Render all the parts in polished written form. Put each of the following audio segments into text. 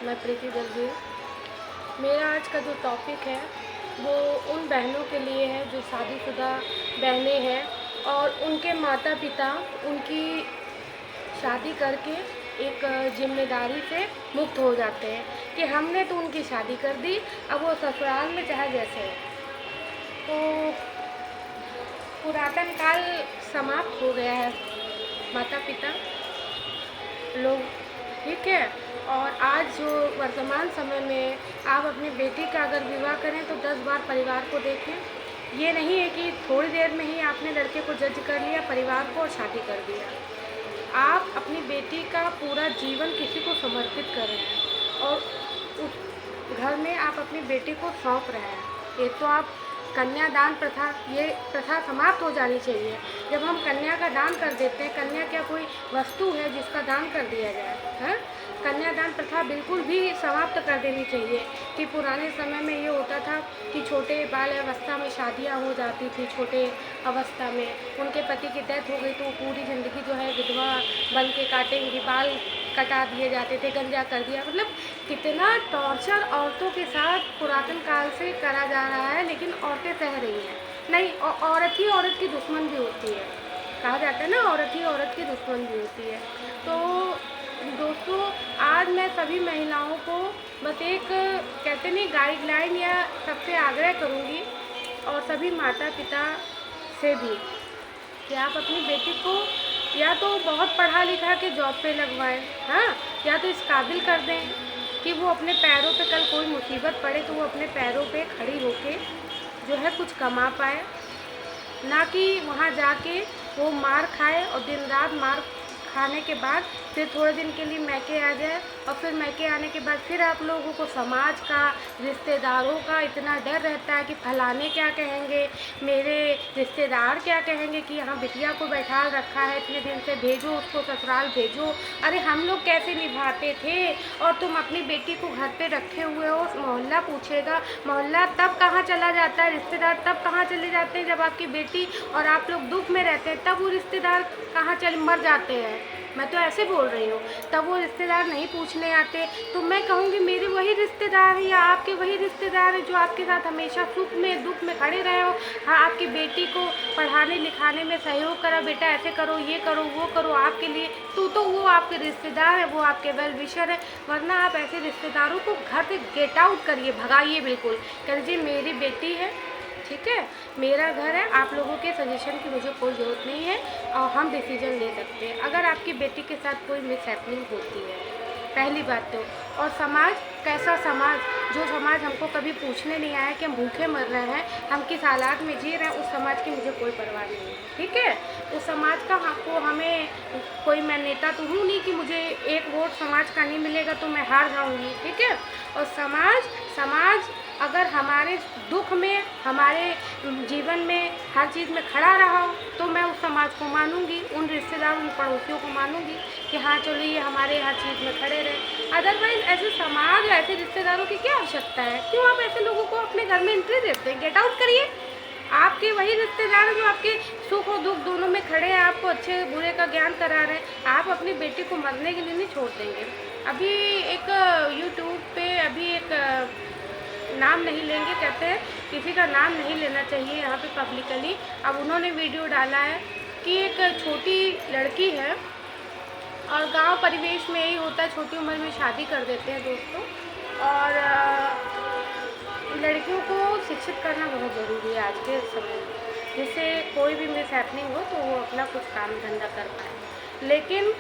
मैं प्रीति दलवी। मेरा आज का जो टॉपिक है वो उन बहनों के लिए है जो शादीशुदा बहनें हैं और उनके माता पिता उनकी शादी करके एक जिम्मेदारी से मुक्त हो जाते हैं कि हमने तो उनकी शादी कर दी, अब वो ससुराल में चाहे जैसे है। तो पुरातन काल समाप्त हो गया है, माता पिता लोग, ठीक है। और आज जो वर्तमान समय में आप अपनी बेटी का अगर विवाह करें तो 10 बार परिवार को देखें। ये नहीं है कि थोड़ी देर में ही आपने लड़के को जज कर लिया, परिवार को, और शादी कर दिया। आप अपनी बेटी का पूरा जीवन किसी को समर्पित कर रहे हैं और उस घर में आप अपनी बेटी को सौंप रहे हैं। एक तो आप कन्यादान प्रथा, ये प्रथा समाप्त हो जानी चाहिए। जब हम कन्या का दान कर देते हैं, कन्या क्या कोई वस्तु है जिसका दान कर दिया जाए, हैं? कन्यादान प्रथा बिल्कुल भी समाप्त कर देनी चाहिए। कि पुराने समय में ये होता था कि छोटे बाल अवस्था में शादियां हो जाती थी, छोटे अवस्था में उनके पति की डेथ हो गई तो पूरी ज़िंदगी जो है विधवा बन के काटेंगी, बाल कटा दिए जाते थे, गंजा कर दिया। मतलब कितना टॉर्चर औरतों के साथ पुरातन काल से करा जा रहा है, लेकिन औरतें सह रही हैं। नहीं, औरत ही औरत की दुश्मन भी होती है, कहा जाता है ना, औरत ही औरत की दुश्मन भी होती है। तो दोस्तों, आज मैं सभी महिलाओं को बस एक कहते नहीं गाइडलाइन या सबसे आग्रह करूँगी, और सभी माता पिता से भी, कि आप अपनी बेटी को या तो बहुत पढ़ा लिखा के जॉब पे लगवाएं, हाँ, या तो इस काबिल कर दें कि वो अपने पैरों पे कल कोई मुसीबत पड़े तो वो अपने पैरों पे खड़ी होके जो है कुछ कमा पाए, ना कि वहाँ जाके वो मार खाए और दिन रात मार खाने के बाद फिर थोड़े दिन के लिए मैके आ जाए, और फिर मैके आने के बाद फिर आप लोगों को समाज का, रिश्तेदारों का इतना डर रहता है कि फलाने क्या कहेंगे, मेरे रिश्तेदार क्या कहेंगे कि यहाँ बिटिया को बैठा रखा है इतने दिन से, भेजो उसको ससुराल भेजो। अरे हम लोग कैसे निभाते थे और तुम अपनी बेटी को घर पे रखे हुए हो, मोहल्ला पूछेगा। मोहल्ला तब कहाँ चला जाता है, रिश्तेदार तब कहाँ चले जाते हैं जब आपकी बेटी और आप लोग दुख में रहते हैं, तब वो रिश्तेदार कहाँ चले मर जाते हैं। मैं तो ऐसे बोल रही हूँ, तब वो रिश्तेदार नहीं पूछने आते। तो मैं कहूँगी मेरे वही रिश्तेदार हैं या आपके वही रिश्तेदार हैं जो आपके साथ हमेशा सुख में दुख में खड़े रहे हो। हाँ, आपकी बेटी को पढ़ाने लिखाने में सहयोग करा, बेटा ऐसे करो, ये करो, वो करो आपके लिए, तो वो आपके रिश्तेदार है, वो आपके वेल विशर है। वरना आप ऐसे रिश्तेदारों को घर से गेट आउट करिए, भगाइए बिल्कुल। कह दीजिए मेरी बेटी है, ठीक है, मेरा घर है, आप लोगों के सजेशन की मुझे कोई ज़रूरत नहीं है और हम डिसीजन ले सकते हैं अगर आपकी बेटी के साथ कोई मिसहैपनिंग होती है, पहली बात तो। और समाज, कैसा समाज, जो समाज हमको कभी पूछने नहीं आया कि हम भूखे मर रहे हैं, हम किस हालात में जी रहे हैं, उस समाज की मुझे कोई परवाह नहीं है, ठीक है। उस समाज का हमको, हमें कोई, मैं नेता तो हूँ नहीं कि मुझे एक वोट समाज का नहीं मिलेगा तो मैं हार जाऊँगी, ठीक है। और समाज अगर हमारे दुख में, हमारे जीवन में, हर चीज़ में खड़ा रहा हो तो मैं उस समाज को मानूंगी, उन रिश्तेदार, उन पड़ोसियों को मानूंगी कि हाँ चलो ये हमारे हर चीज़ में खड़े रहे। अदरवाइज़ ऐसे समाज, ऐसे रिश्तेदारों की क्या आवश्यकता है? क्यों आप ऐसे लोगों को अपने घर में एंट्री देते हैं? गेट आउट करिए। आपके वही रिश्तेदार जो आपके सुख और दुख दोनों में खड़े हैं, आपको अच्छे बुरे का ज्ञान करा रहे हैं। आप अपनी बेटी को मरने के लिए नहीं छोड़ देंगे। अभी एक यूट्यूब पे अभी एक नाम नहीं लेंगे, कहते हैं किसी का नाम नहीं लेना चाहिए यहाँ पे पब्लिकली। अब उन्होंने वीडियो डाला है कि एक छोटी लड़की है, और गांव परिवेश में यही होता है, छोटी उम्र में शादी कर देते हैं दोस्तों। और लड़कियों को शिक्षित करना बहुत ज़रूरी है आज के समय में, जिससे कोई भी मिसहैपनिंग हो तो वो अपना कुछ काम धंधा कर पाए। लेकिन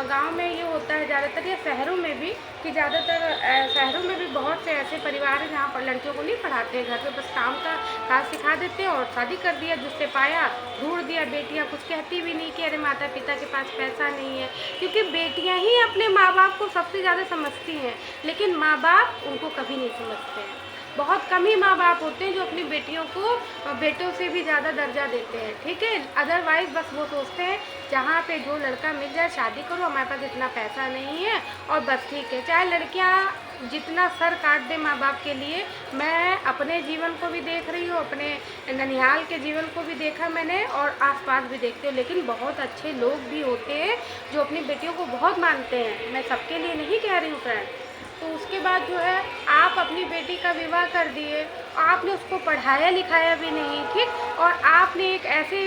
गांव में ये होता है ज़्यादातर, या शहरों में भी, कि ज़्यादातर शहरों में भी बहुत से ऐसे परिवार हैं जहाँ पर लड़कियों को नहीं पढ़ाते, घर पे बस काम का काज सिखा देते हैं और शादी कर दिया, जिससे पाया ढूंढ दिया। बेटियाँ कुछ कहती भी नहीं कि अरे माता पिता के पास पैसा नहीं है, क्योंकि बेटियाँ ही अपने माँ बाप को सबसे ज़्यादा समझती हैं, लेकिन माँ बाप उनको कभी नहीं समझते हैं। बहुत कम ही माँ बाप होते हैं जो अपनी बेटियों को बेटों से भी ज़्यादा दर्जा देते हैं, ठीक है। अदरवाइज़ बस वो सोचते हैं जहाँ पे जो लड़का मिल जाए शादी करो, हमारे पास इतना पैसा नहीं है और बस ठीक है। चाहे लड़कियाँ जितना सर काट दे माँ बाप के लिए, मैं अपने जीवन को भी देख रही हूँ, अपने ननिहाल के जीवन को भी देखा मैंने, और आसपास भी देखते हो। लेकिन बहुत अच्छे लोग भी होते हैं जो अपनी बेटियों को बहुत मानते हैं, मैं सबके लिए नहीं कह रही हूँ फ्रेंड, तो उसके बाद जो है आप अपनी बेटी का विवाह कर दिए, आपने उसको पढ़ाया लिखाया भी नहीं, ठीक, और आपने एक ऐसे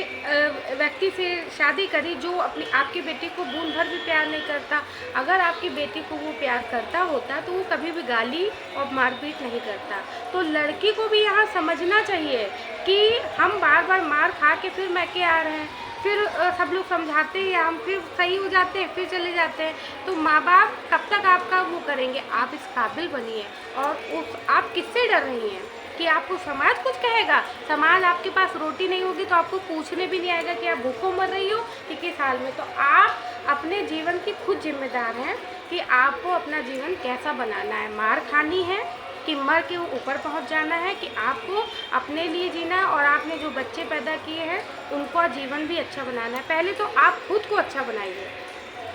व्यक्ति से शादी करी जो अपनी आपकी बेटी को बूंद भर भी प्यार नहीं करता। अगर आपकी बेटी को वो प्यार करता होता तो वो कभी भी गाली और मारपीट नहीं करता। तो लड़की को भी यहाँ समझना चाहिए कि हम बार बार मार खा के फिर मैके आ रहे हैं, फिर सब लोग समझाते हैं, हम फिर सही हो जाते हैं, फिर चले जाते हैं। तो माँ बाप कब तक आपका वो करेंगे? आप इस काबिल बनिए। और उस आप किससे डर रही हैं कि आपको समाज कुछ कहेगा? समाज आपके पास रोटी नहीं होगी तो आपको पूछने भी नहीं आएगा कि आप भूखों मर रही हो 21 साल में। तो आप अपने जीवन की खुद जिम्मेदार हैं कि आपको अपना जीवन कैसा बनाना है। मार खानी है कि मर के ऊपर पहुंच जाना है, कि आपको अपने लिए जीना है और आपने जो बच्चे पैदा किए हैं उनको जीवन भी अच्छा बनाना है। पहले तो आप खुद को अच्छा बनाइए,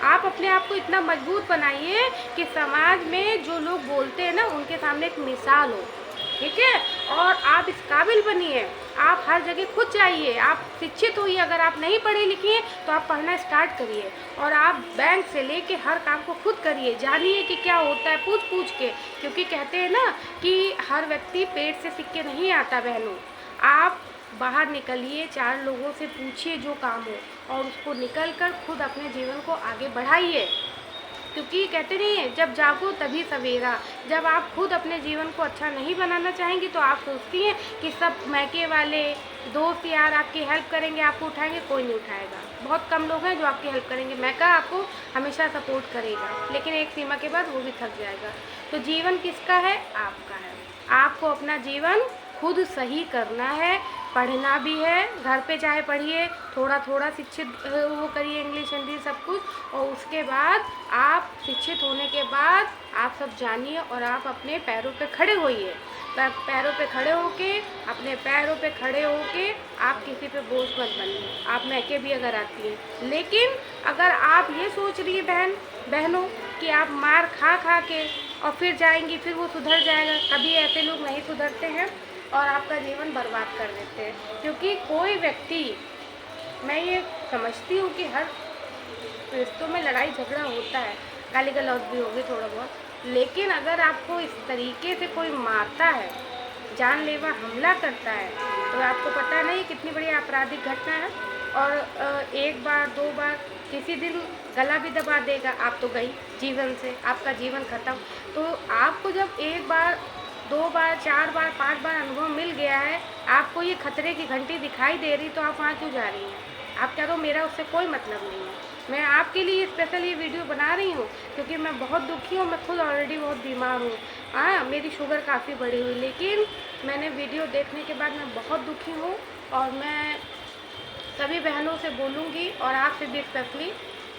आप अपने आप को इतना मजबूत बनाइए कि समाज में जो लोग बोलते हैं ना उनके सामने एक मिसाल हो, ठीक है। और आप इस काबिल बनिए, आप हर जगह खुद जाइए, आप शिक्षित होइए। अगर आप नहीं पढ़े लिखे हैं तो आप पढ़ना स्टार्ट करिए और आप बैंक से लेके हर काम को खुद करिए, जानिए कि क्या होता है पूछ पूछ के। क्योंकि कहते हैं ना कि हर व्यक्ति पेट से सीख के नहीं आता बहनों। आप बाहर निकलिए, 4 लोगों से पूछिए जो काम हो और उसको निकल कर खुद अपने जीवन को आगे बढ़ाइए। क्योंकि कहते नहीं है जब जागो तभी सवेरा। जब आप खुद अपने जीवन को अच्छा नहीं बनाना चाहेंगी तो आप सोचती हैं कि सब मैके वाले दोस्त यार आपकी हेल्प करेंगे, आपको उठाएंगे, कोई नहीं उठाएगा। बहुत कम लोग हैं जो आपकी हेल्प करेंगे। मैका आपको हमेशा सपोर्ट करेगा, लेकिन एक सीमा के बाद वो भी थक जाएगा। तो जीवन किसका है? आपका है। आपको अपना जीवन खुद सही करना है, पढ़ना भी है, घर पे चाहे पढ़िए, थोड़ा थोड़ा शिक्षित वो करिए, इंग्लिश हिंदी सब कुछ। और उसके बाद आप शिक्षित होने के बाद आप सब जानिए और आप अपने पैरों पे खड़े होइए। पैरों पे खड़े होके, अपने पैरों पे खड़े होके आप किसी पे बोझ मत बनिए। आप मैके भी अगर आती हैं, लेकिन अगर आप ये सोच रही है बहनों कि आप मार खा खा के और फिर जाएंगी, फिर वो सुधर जाएगा, कभी ऐसे लोग नहीं सुधरते हैं और आपका जीवन बर्बाद कर देते हैं। क्योंकि कोई व्यक्ति, मैं ये समझती हूँ कि हर रिश्तों में लड़ाई झगड़ा होता है, गाली गलौज भी होगी थोड़ा बहुत, लेकिन अगर आपको इस तरीके से कोई मारता है, जानलेवा हमला करता है, तो आपको पता नहीं कितनी बड़ी आपराधिक घटना है। और एक बार 2 बार किसी दिन गला भी दबा देगा, आप तो गई जीवन से, आपका जीवन खत्म। तो आपको जब 1 बार 2 बार 4 बार 5 बार अनुभव मिल गया है, आपको ये खतरे की घंटी दिखाई दे रही, तो आप वहाँ क्यों जा रही हैं? आप कह दो मेरा उससे कोई मतलब नहीं है। मैं आपके लिए स्पेशल ये वीडियो बना रही हूँ क्योंकि मैं बहुत दुखी हूँ, मैं खुद ऑलरेडी बहुत बीमार हूँ। हाँ, मेरी शुगर काफ़ी बढ़ी हुई, लेकिन मैंने वीडियो देखने के बाद मैं बहुत दुखी हूँ। और मैं सभी बहनों से बोलूँगी और आपसे भी स्पेशली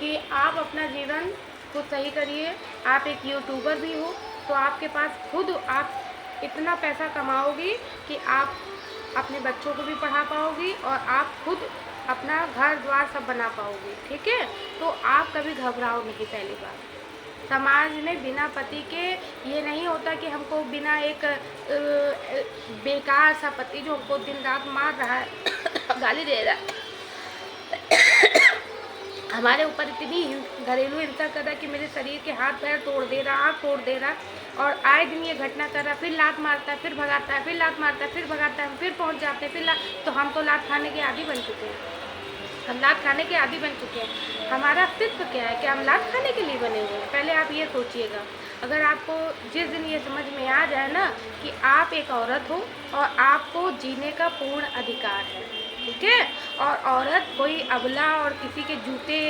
कि आप अपना जीवन खुद सही करिए। आप एक यूट्यूबर भी हो तो आपके पास खुद आप इतना पैसा कमाओगी कि आप अपने बच्चों को भी पढ़ा पाओगी और आप खुद अपना घर द्वार सब बना पाओगी, ठीक है। तो आप कभी घबराओ नहीं। पहली बात, समाज में बिना पति के ये नहीं होता कि हमको बिना एक बेकार सा पति जो हमको दिन रात मार रहा है गाली दे रहा है हमारे ऊपर इतनी घरेलू हिंसा कर रहा है कि मेरे शरीर के हाथ पैर तोड़ दे रहा, आँख तोड़ दे रहा, और आए दिन ये घटना कर रहा है, फिर लात मारता है, फिर भगाता है, फिर लात मारता है, फिर भगाता है, फिर पहुंच जाते हैं, फिर लात। तो हम तो लात खाने के आदी बन चुके हैं, हम लात खाने के आदी बन चुके हैं। हमारा अस्तित्व क्या है? क्या हम लात खाने के लिए बने हुए हैं? पहले आप ये सोचिएगा। अगर आपको जिस दिन ये समझ में आ जाए ना कि आप एक औरत हो और आपको जीने का पूर्ण अधिकार है, ठीक है। और औरत कोई अबला और किसी के जूते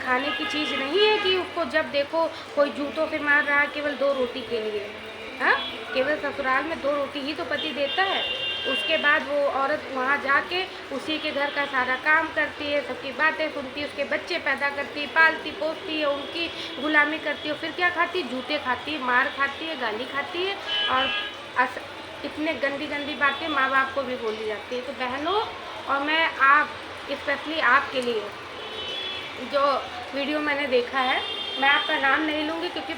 खाने की चीज़ नहीं है कि उसको जब देखो कोई जूतों से मार रहा है केवल 2 रोटी के लिए। हाँ, केवल ससुराल में 2 रोटी ही तो पति देता है। उसके बाद वो औरत वहाँ जाके उसी के घर का सारा काम करती है, सबकी बातें सुनती है, उसके बच्चे पैदा करती है, पालती पोसती है, उनकी गुलामी करती है, फिर क्या खाती है? जूते खाती है, मार खाती है, गाली खाती है, और इतने गंदी गंदी बातें माँ बाप को भी बोली जाती है। तो बहनों, और मैं आप स्पेशली आपके लिए जो वीडियो मैंने देखा है, मैं आपका नाम नहीं लूँगी क्योंकि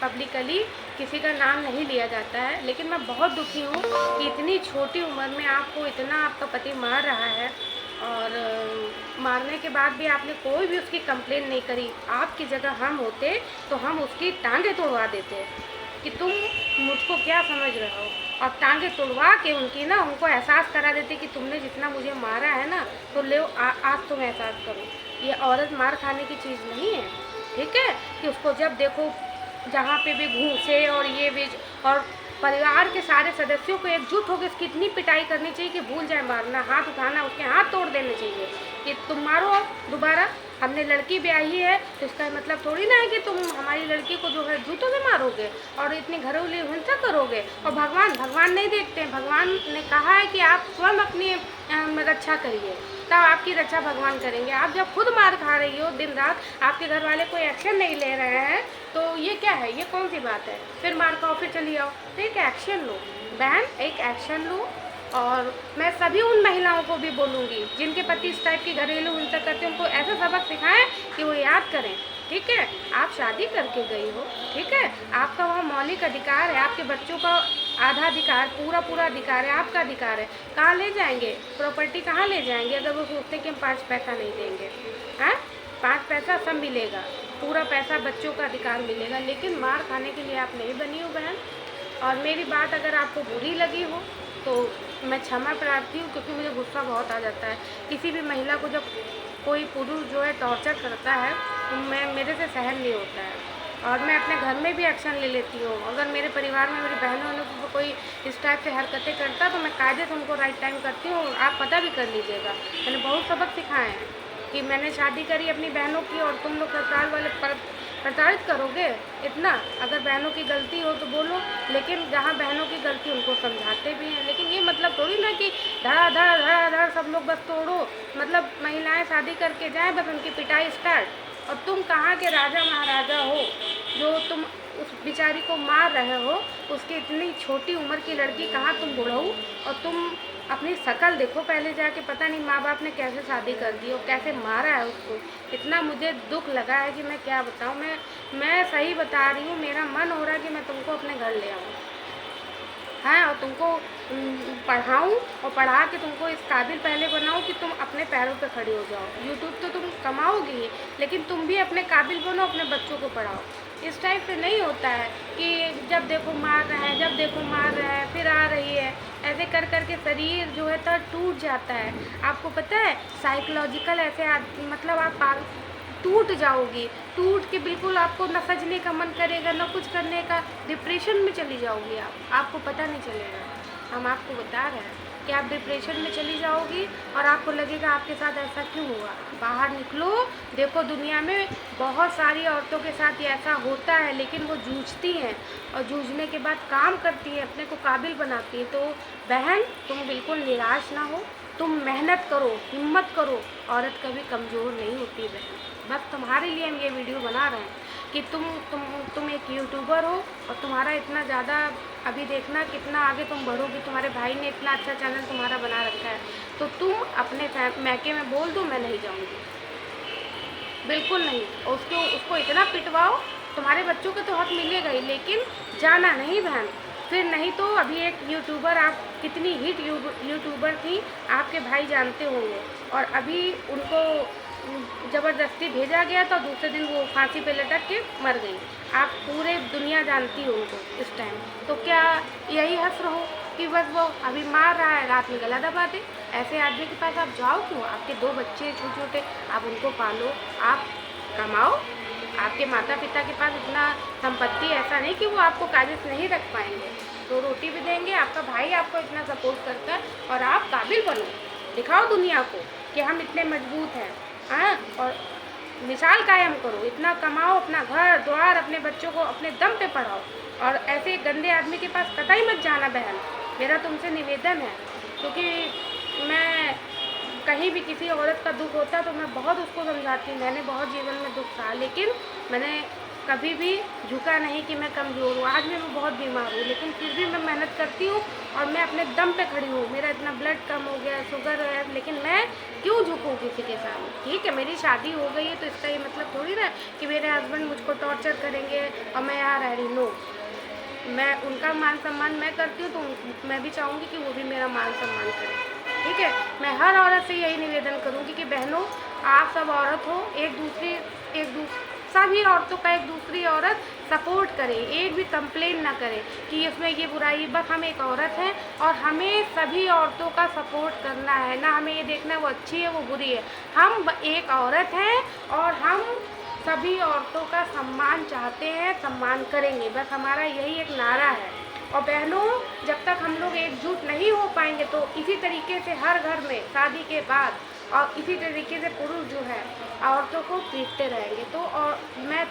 पब्लिकली किसी का नाम नहीं लिया जाता है, लेकिन मैं बहुत दुखी हूँ कि इतनी छोटी उम्र में आपको इतना आपका पति मार रहा है। और मारने के बाद भी आपने कोई भी उसकी कंप्लेन नहीं करी। आपकी जगह हम होते तो हम उसकी टांगें तोड़वा देते कि तुम मुझको क्या समझ रहे हो, और टांगें तोड़वा के उनकी ना उनको एहसास करा देते कि तुमने जितना मुझे मारा है ना, तो ले आज तुम एहसास करो। ये औरत मार खाने की चीज़ नहीं है, ठीक है, कि उसको जब देखो जहाँ पे भी घूसे और ये भी, और परिवार के सारे सदस्यों को एकजुट होकर इसकी इतनी पिटाई करनी चाहिए कि भूल जाए मारना, हाथ उठाना, उसके हाथ तोड़ देने चाहिए कि तुम मारो अब दोबारा। हमने लड़की ब्याही है तो इसका मतलब थोड़ी ना है कि तुम हमारी लड़की को जो है जूतों से मारोगे और इतनी घरेलू हिंसा करोगे। और भगवान नहीं देखते हैं। भगवान ने कहा है कि आप स्वयं अपनी रक्षा करिए, तब आपकी रक्षा भगवान करेंगे। आप जब खुद मार खा रही हो दिन रात, आपके घर वाले कोई एक्शन नहीं ले रहे हैं, तो ये क्या है, ये कौन सी बात है? फिर मार खाओ, फिर चली आओ। तो एक एक्शन लो बहन, एक एक्शन लो। और मैं सभी उन महिलाओं को भी बोलूँगी जिनके पति इस टाइप की घरेलू हिंसा करते हैं, उनको ऐसा सबक सिखाएं कि वो याद करें, ठीक है। आप शादी करके गई हो, ठीक है, आपका वहाँ मौलिक अधिकार है, आपके बच्चों का आधा अधिकार, पूरा अधिकार है, आपका अधिकार है। कहाँ ले जाएंगे प्रॉपर्टी, कहाँ ले जाएंगे अगर वो सोचते कि हम 5 पैसा नहीं देंगे? हाँ, 5 पैसा सब मिलेगा, पूरा पैसा बच्चों का अधिकार मिलेगा, लेकिन मार खाने के लिए आप नहीं बनी हो बहन। और मेरी बात अगर आपको बुरी लगी हो तो मैं क्षमा प्रार्थी हूँ, क्योंकि मुझे गुस्सा बहुत आ जाता है। किसी भी महिला को जब कोई पुरुष जो है टॉर्चर करता है तो मेरे से सहन नहीं होता है, और मैं अपने घर में भी एक्शन ले लेती हूँ। अगर मेरे परिवार में मेरी बहनों ने तो कोई इस टाइप से हरकतें करता तो मैं कायदे से उनको राइट टाइम करती हूँ। आप पता भी कर लीजिएगा, मैंने बहुत सबक सिखाए हैं कि मैंने शादी करी अपनी बहनों की, और तुम लोग ससुराल वाले प्रताड़ित करोगे इतना। अगर बहनों की गलती हो तो बोलो, लेकिन जहाँ बहनों की गलती उनको समझाते भी हैं। लेकिन ये मतलब थोड़ी ना कि धड़ा धड़ धड़ा धड़ सब लोग बस तोड़ो, मतलब महिलाएं शादी करके जाएं बस उनकी पिटाई स्टार्ट। और तुम कहाँ के राजा महाराजा हो जो तुम उस बेचारी को मार रहे हो? उसकी इतनी छोटी उम्र की लड़की, कहाँ तुम बुढ़ऊ, और तुम अपनी शकल देखो पहले जाके। पता नहीं माँ बाप ने कैसे शादी कर दी और कैसे मारा है उसको। इतना मुझे दुख लगा है कि मैं क्या बताऊँ। मैं सही बता रही हूँ, मेरा मन हो रहा है कि मैं तुमको अपने घर ले आऊँ, हाँ, और तुमको पढ़ाऊँ और पढ़ा के तुमको इस काबिल पहले बनाऊँ कि तुम अपने पैरों पे खड़ी हो जाओ। यूट्यूब तो तुम कमाओगी, लेकिन तुम भी अपने काबिल बनो, अपने बच्चों को पढ़ाओ। इस टाइप से नहीं होता है कि जब देखो मार रहा है, जब देखो मार रहा है, फिर आ रही है। ऐसे कर कर के शरीर जो है तो टूट जाता है। आपको पता है साइकोलॉजिकल ऐसे मतलब आप टूट जाओगी, टूट के बिल्कुल आपको न सजने का मन करेगा, न कुछ करने का, डिप्रेशन में चली जाओगी आपको पता नहीं चलेगा। हम आपको बता रहे हैं कि आप डिप्रेशन में चली जाओगी और आपको लगेगा आपके साथ ऐसा क्यों हुआ। बाहर निकलो, देखो दुनिया में बहुत सारी औरतों के साथ ये ऐसा होता है, लेकिन वो जूझती हैं और जूझने के बाद काम करती हैं, अपने को काबिल बनाती हैं। तो बहन, तुम बिल्कुल निराश ना हो, तुम मेहनत करो, हिम्मत करो। औरत कभी कमज़ोर नहीं होती बहन। बस तुम्हारे लिए हम ये वीडियो बना रहे हैं कि तुम एक यूट्यूबर हो और तुम्हारा इतना ज़्यादा, अभी देखना कितना आगे तुम बढ़ोगी। तुम्हारे भाई ने इतना अच्छा चैनल तुम्हारा बना रखा है, तो तुम अपने मैके में बोल दो मैं नहीं जाऊँगी, बिल्कुल नहीं। और उसको इतना पिटवाओ, तुम्हारे बच्चों को तो हक मिलेगा ही, लेकिन जाना नहीं बहन। फिर नहीं तो अभी एक यूट्यूबर, आप कितनी हिट यूट्यूबर थी, आपके भाई जानते होंगे, और अभी उनको ज़बरदस्ती भेजा गया तो दूसरे दिन वो फांसी पे लटक के मर गई। आप पूरे दुनिया जानती हो उनको इस टाइम। तो क्या यही हंस रहो कि बस वो अभी मार रहा है, रात में गला दबा दे? ऐसे आदमी के पास आप जाओ क्यों? आपके 2 बच्चे छोटे छोटे, आप उनको पालो, आप कमाओ। आपके माता पिता के पास इतना संपत्ति ऐसा नहीं कि वो आपको काबिज नहीं रख पाएंगे, तो रोटी भी देंगे। आपका भाई आपको इतना सपोर्ट करता है और आप काबिल बनो, दिखाओ दुनिया को कि हम इतने मजबूत हैं, हाँ। और मिसाल कायम करो, इतना कमाओ, अपना घर द्वार, अपने बच्चों को अपने दम पे पढ़ाओ। और ऐसे गंदे आदमी के पास कतई मत जाना बहन, मेरा तुमसे निवेदन है। क्योंकि मैं कहीं भी किसी औरत का दुख होता तो मैं बहुत उसको समझाती हूँ। मैंने बहुत जीवन में दुख था, लेकिन मैंने कभी भी झुका नहीं कि मैं कमज़ोर हूँ। आज भी मैं बहुत बीमार हूँ, लेकिन फिर भी मैं मेहनत करती हूँ और मैं अपने दम पे खड़ी हूँ। मेरा इतना ब्लड कम हो गया, शुगर है, लेकिन मैं क्यों झुकूँ किसी के सामने? ठीक है, मेरी शादी हो गई है तो इसका ये मतलब थोड़ी ना कि मेरे हस्बैंड मुझको टॉर्चर करेंगे और मैं यहाँ रह रही। नो, मैं उनका मान सम्मान मैं करती हूँ, तो मैं भी चाहूँगी कि वो भी मेरा मान सम्मान करें। ठीक है। मैं हर औरत से यही निवेदन करूँगी कि बहनों, आप सब औरत हो, सभी औरतों का एक दूसरी औरत सपोर्ट करे, एक भी कंप्लेन ना करे कि इसमें ये बुराई। बस हम एक औरत हैं और हमें सभी औरतों का सपोर्ट करना है, ना हमें ये देखना है वो अच्छी है वो बुरी है। हम एक औरत हैं और हम सभी औरतों का सम्मान चाहते हैं, सम्मान करेंगे, बस हमारा यही एक नारा है। और बहनों, जब तक हम लोग एकजुट नहीं हो पाएंगे तो इसी तरीके से हर घर में शादी के बाद और इसी तरीके से पुरुष जो है औरतों को पीटते रहेंगे। तो और मैं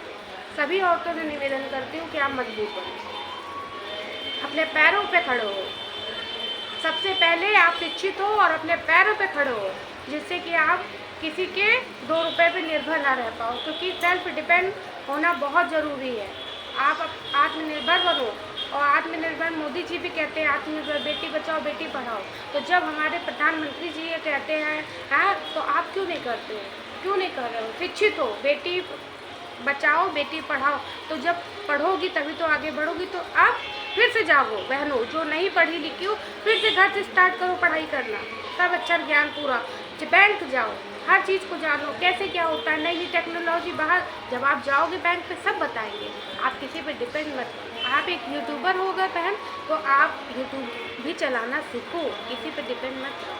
सभी औरतों से निवेदन करती हूँ कि आप मजबूत बनो, अपने पैरों पे खड़े हो। सबसे पहले आप शिक्षित हो और अपने पैरों पे खड़े हो, जिससे कि आप किसी के 2 रुपए पे निर्भर ना रह पाओ, क्योंकि सेल्फ डिपेंड होना बहुत ज़रूरी है। आप आत्मनिर्भर बनो। और आत्मनिर्भर मोदी जी भी कहते हैं आत्मनिर्भर, बेटी बचाओ बेटी पढ़ाओ। तो जब हमारे प्रधानमंत्री जी ये कहते हैं तो आप क्यों नहीं करते हो, क्यों नहीं कर रहे हो? शिक्षित हो, बेटी बचाओ बेटी पढ़ाओ। तो जब पढ़ोगी तभी तो आगे बढ़ोगी। तो आप फिर से जागो बहनों, जो नहीं पढ़ी लिखी हो, फिर से घर से स्टार्ट करो पढ़ाई करना, सब अच्छा ज्ञान पूरा। बैंक जाओ, हर चीज़ को जानो, कैसे क्या होता है, नई नई टेक्नोलॉजी बाहर। जब आप जाओगे बैंक पे सब बताएंगे, आप किसी पे डिपेंड मत। आप एक यूट्यूबर हो गए बहन, तो आप यूट्यूब भी चलाना सीखो, किसी पे डिपेंड मत रहो।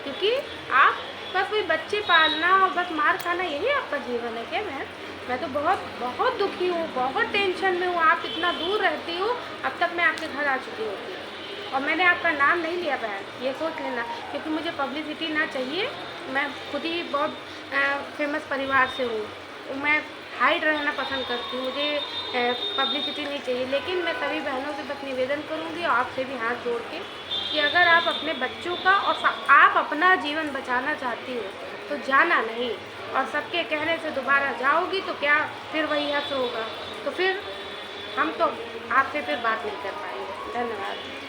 क्योंकि आप बस कोई बच्चे पालना और बस मार खाना यही आपका जीवन है क्या बहन? मैं तो बहुत बहुत दुखी हूँ, बहुत टेंशन में हूँ। आप इतना दूर रहती हो, अब तक मैं आपके घर आ चुकी होती और मैंने आपका नाम नहीं लिया बहन, ये सोच लेना, क्योंकि मुझे पब्लिसिटी ना चाहिए। मैं खुद ही बहुत फेमस परिवार से हूँ, मैं हाइड रहना पसंद करती हूँ, मुझे पब्लिसिटी नहीं चाहिए। लेकिन मैं सभी बहनों से बस निवेदन करूँगी, आपसे भी हाथ जोड़ के, कि अगर आप अपने बच्चों का और आप अपना जीवन बचाना चाहती हो तो जाना नहीं। और सबके कहने से दोबारा जाओगी तो क्या फिर वही हश्र होगा, तो फिर हम तो आपसे फिर बात नहीं कर पाएंगे। धन्यवाद।